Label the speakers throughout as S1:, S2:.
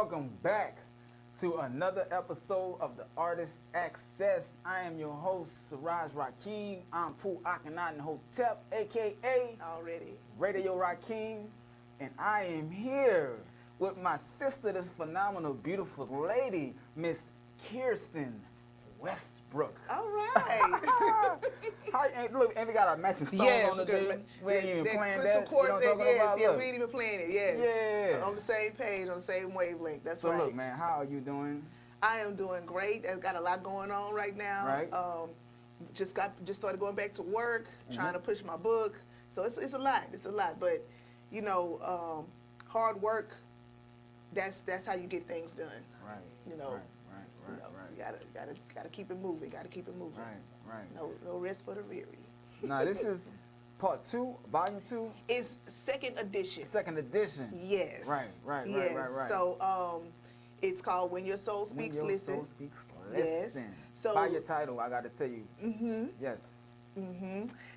S1: welcome back to another episode of the Artist Access. I am your host, Siraj Ra-King. I'm Pool Akhenaten Hotep, aka
S2: Already
S1: Radio Ra-King, and I am here with my sister, this phenomenal, beautiful lady, Miss Kirsten Westbrook.
S2: all right.
S1: Look, and we got our matching stones on the day. We ain't even playing
S2: crystal
S1: that.
S2: quartz,
S1: You know what I'm talking about?
S2: yeah,
S1: Look.
S2: we ain't even playing it. Yes,
S1: Yeah.
S2: on the same page, on the same wavelength. That's
S1: So
S2: right.
S1: look, man, how are you doing?
S2: I am doing great. I've got a lot going on right now.
S1: Right.
S2: Just started going back to work, trying to push my book. So it's a lot. It's a lot, but you know, hard work. That's how you get things done.
S1: Right.
S2: You know.
S1: Right.
S2: You gotta keep it moving. Gotta keep it moving.
S1: Right.
S2: No rest for the weary.
S1: Now this is part 2, volume 2.
S2: It's second edition.
S1: Second edition.
S2: Yes.
S1: Right.
S2: Yes. So it's called When Your Soul Speaks,
S1: When your
S2: Listen.
S1: soul speaks,
S2: Yes.
S1: listen.
S2: So
S1: By your title, I got to tell you. Yes.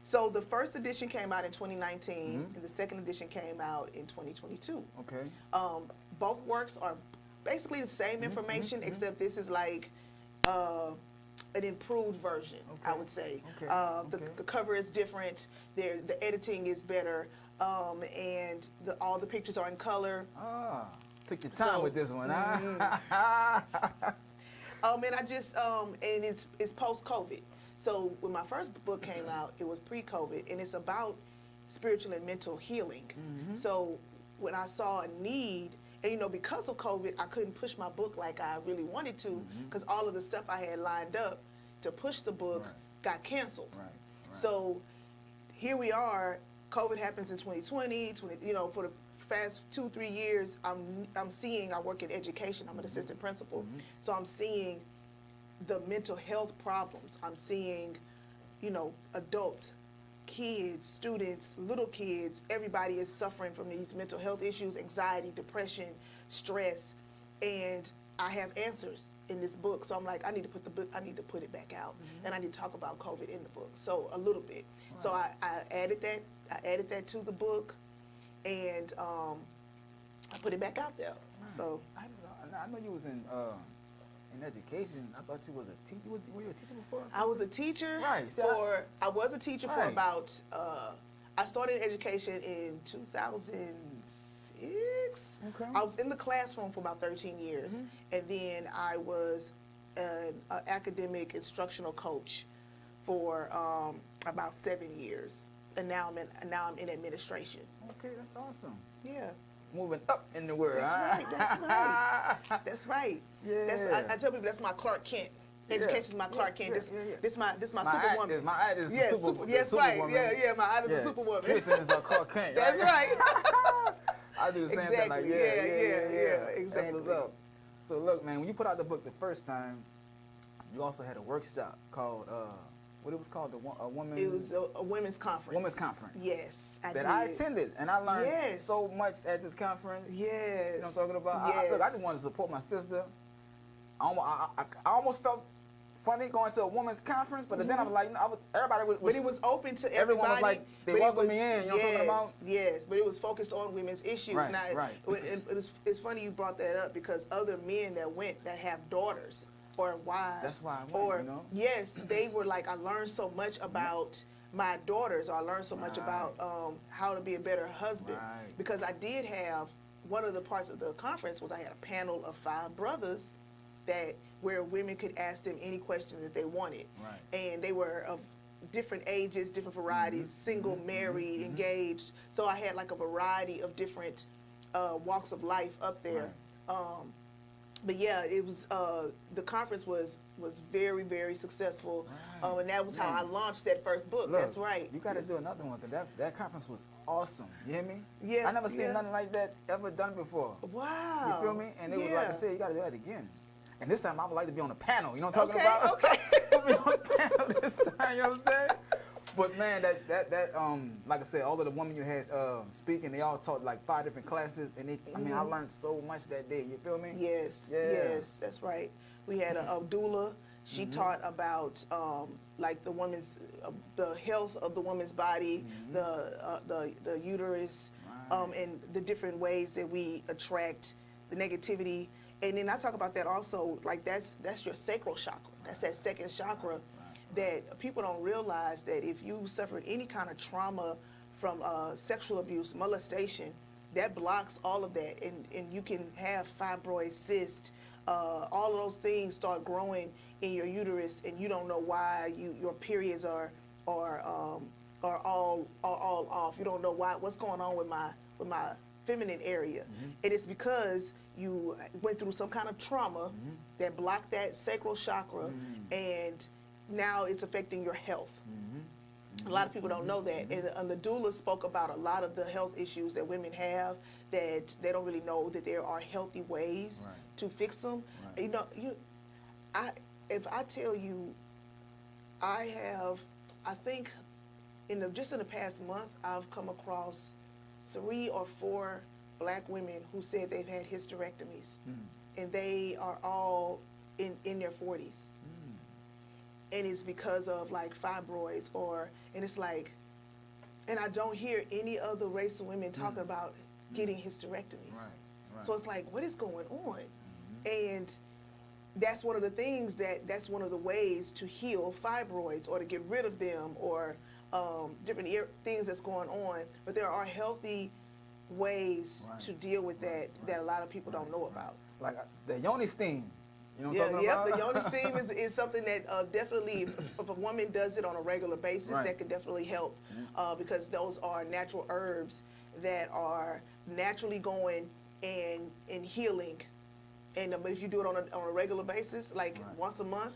S2: So the first edition came out in 2019, and the second edition came out in 2022.
S1: Okay.
S2: Both works are basically the same information, except this is like an improved version, I would say.
S1: Okay.
S2: The cover is different. The editing is better, and all the pictures are in color.
S1: Took your time with this one,
S2: and I just and it's post-COVID. So when my first book came out, it was pre-COVID, and it's about spiritual and mental healing. So when I saw a need, and you know, because of COVID, I couldn't push my book like I really wanted to, because all of the stuff I had lined up to push the book got canceled. Right. So here we are. COVID happens in 2020. You know, for the past 2-3 years, I'm seeing. I work in education. I'm an assistant principal, so I'm seeing the mental health problems. I'm seeing, you know, adults, kids, students, little kids, everybody is suffering from these mental health issues, anxiety, depression, stress, and I have answers in this book. So I'm like, I need to put it back out, and I need to talk about COVID in the book. So a little bit. Wow. So I added that to the book, and I put it back out there.
S1: Right.
S2: So
S1: I know you was in education. I thought you was a teacher. Were you a teacher before?
S2: I was a teacher.
S1: Right. See,
S2: I was a teacher for about. I started education in 2006.
S1: Okay.
S2: I was in the classroom for about 13 years, and then I was an academic instructional coach for about 7 years, and now I'm in administration.
S1: Okay, that's awesome.
S2: Yeah.
S1: Moving up in the world.
S2: That's right.
S1: Yeah.
S2: I tell people that's my Clark Kent. Education is my Clark Kent. This my superwoman.
S1: My eye is
S2: yes, yes, right. Yeah. My eye is a superwoman.
S1: Kirsten is a Clark Kent.
S2: That's right.
S1: I do the same thing. Like,
S2: exactly.
S1: That's what's up. So look, man, when you put out the book the first time, you also had a workshop called what it was called, a woman.
S2: It was a women's conference.
S1: Women's conference.
S2: Yes, I did.
S1: I attended, and I learned so much at this conference.
S2: Yes.
S1: You know what I'm talking about?
S2: Yes.
S1: I just wanted to support my sister. I almost felt funny going to a women's conference, but then I was like, everybody was.
S2: But it was open to everybody.
S1: Everyone was like, they welcomed me in. You know what I'm talking about?
S2: Yes, but it was focused on women's issues.
S1: Right.
S2: It's funny you brought that up, because other men that went that have daughters or wives.
S1: That's why I went, you know?
S2: Yes, they were like, I learned so much about my daughters, or I learned so much about how to be a better husband.
S1: Right.
S2: Because I did have, one of the parts of the conference was I had a panel of 5 brothers where women could ask them any questions that they wanted.
S1: Right.
S2: And they were of different ages, different varieties, single, married, engaged. So I had like a variety of different walks of life up there.
S1: Right.
S2: But yeah, it was the conference was very, very successful, and that was how I launched that first book.
S1: Look,
S2: that's right.
S1: You got to do another one, because that conference was awesome. You hear me?
S2: Yeah.
S1: I never seen nothing like that ever done before.
S2: Wow.
S1: You feel me? And it was like I said, you got to do that again. And this time I would like to be on the panel. You know what I'm talking about?
S2: Okay.
S1: Put me on the panel this time. You know what I'm saying? But man, that like I said, all of the women you had speaking, they all taught like 5 different classes, and I mean, I learned so much that day. You feel me?
S2: Yes.
S1: Yeah.
S2: Yes, that's right. We had a doula. She taught about like the woman's, the health of the woman's body, the uterus, and the different ways that we attract the negativity. And then I talk about that also, like that's your sacral chakra. That's that second chakra that people don't realize that if you suffered any kind of trauma from sexual abuse, molestation, that blocks all of that. And you can have fibroids, cysts, all of those things start growing in your uterus, and you don't know why your periods are all off. You don't know what's going on with my feminine area. And it's because you went through some kind of trauma that blocked that sacral chakra, and now it's affecting your health. A lot of people don't know that. And the doula spoke about a lot of the health issues that women have, that they don't really know that there are healthy ways to fix them. You know, if I tell you, I think just in the past month, I've come across 3 or 4 black women who said they've had hysterectomies, and they are all in their 40s. And it's because of like fibroids, and it's like, and I don't hear any other race of women talking about getting hysterectomies. So it's like, what is going on? And that's one of the things that's one of the ways to heal fibroids or to get rid of them, or different things that's going on. But there are healthy ways to deal with that a lot of people don't know about.
S1: Like the yoni steam. You know what I'm talking about?
S2: The yoni steam is something that definitely, if a woman does it on a regular basis, that can definitely help, because those are natural herbs that are naturally going and healing. And if you do it on a regular basis, like once a month,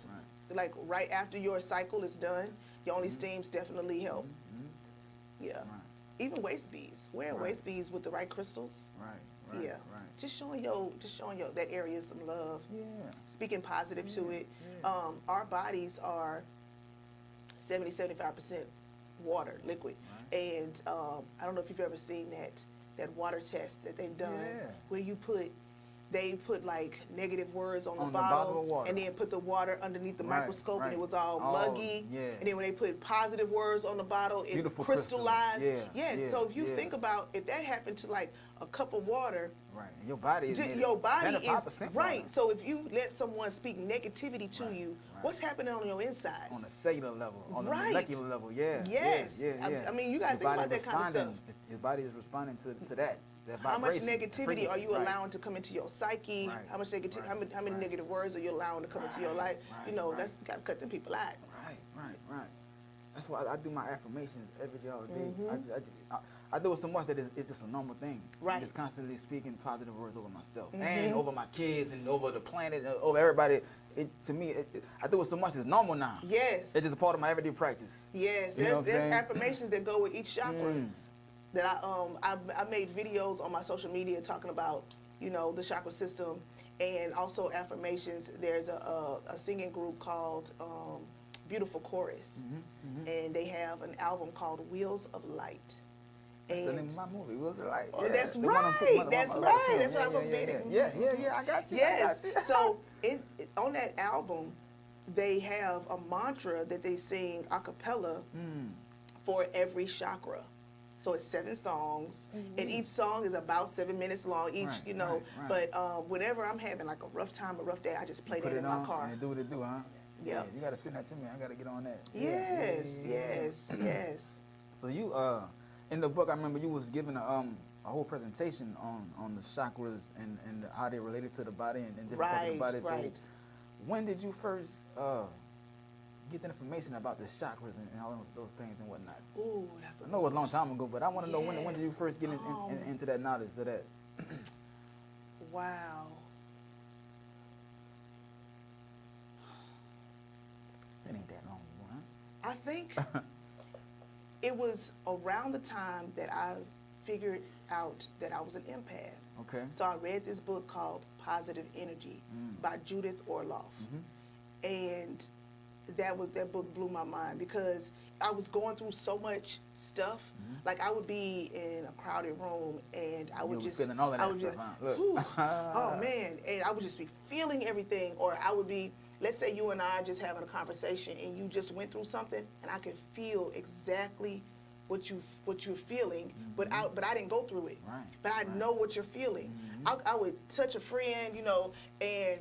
S2: like right after your cycle is done, yoni steams definitely help. Even waist beads, wearing waist beads with the right crystals. Just showing your that area some love. Speaking positive to it. Our bodies are 70-75% water, liquid. And I don't know if you've ever seen that water test that they've done, where they put like negative words on the bottle, and then put the water underneath the microscope, and it was all muggy. And then when they put positive words on the bottle, it crystallized. So if you think about, if that happened to like a cup of water,
S1: and your body is
S2: right. So if you let someone speak negativity to you, what's happening on your inside?
S1: On a cellular level, on the molecular level,
S2: I mean, you got to think about that kind of stuff.
S1: Your body is responding to that.
S2: How much negativity are you allowing to come into your psyche? How much negative? How many negative words are you allowing to come into your life? You know, that's got to cut them people out.
S1: Right. That's why I do my affirmations every day, all day. I do it so much that it's just a normal thing. Just constantly speaking positive words over myself and over my kids and over the planet and over everybody. To me, I do it so much, it's normal now. It's just a part of my everyday practice.
S2: There's affirmations that go with each chakra. That I made videos on my social media talking about, you know, the chakra system, and also affirmations. There's a singing group called Beautiful Chorus, and they have an album called Wheels of Light.
S1: That's the name of my movie, Wheels of Light.
S2: That's right. That's what I'm supposed to be.
S1: Yeah, I got you.
S2: So on that album, they have a mantra that they sing a cappella for every chakra. So it's 7 songs, and each song is about 7 minutes long each, you know. But whenever I'm having like a rough time, a rough day, I just play that in my car.
S1: And do what it do, huh? Yeah. You gotta send that to me. I gotta get on that.
S2: Yes.
S1: So you, in the book, I remember you was giving a whole presentation on the chakras and how they related to the body and different parts of the body. So when did you first get the information about the chakras and all those things and whatnot?
S2: Ooh, that's
S1: I know it was a long time ago, but I want to know when did you first get into that knowledge of that?
S2: Wow.
S1: It ain't that long ago, huh?
S2: I think it was around the time that I figured out that I was an empath.
S1: Okay.
S2: So I read this book called Positive Energy by Judith Orloff. And that book blew my mind, because I was going through so much stuff. Like I would be in a crowded room and I would just
S1: feeling all of that stuff, huh?
S2: Oh man, and I would just be feeling everything. Or I would be, let's say you and I are just having a conversation and you just went through something, and I could feel exactly what you're feeling, but I didn't go through it.
S1: Right.
S2: But I know what you're feeling. I would touch a friend, you know, and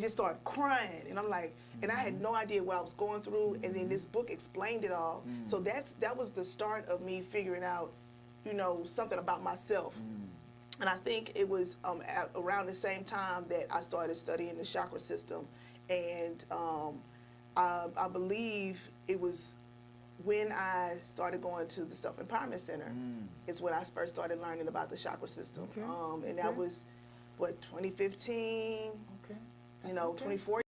S2: just start crying, and I'm like, and I had no idea what I was going through, and then this book explained it all. So that was the start of me figuring out, you know, something about myself. And I think it was around the same time that I started studying the chakra system, and I believe it was when I started going to the Self-Empowerment Center is when I first started learning about the chakra system. And that was, what, 2015?
S1: Okay.
S2: You know, 2014.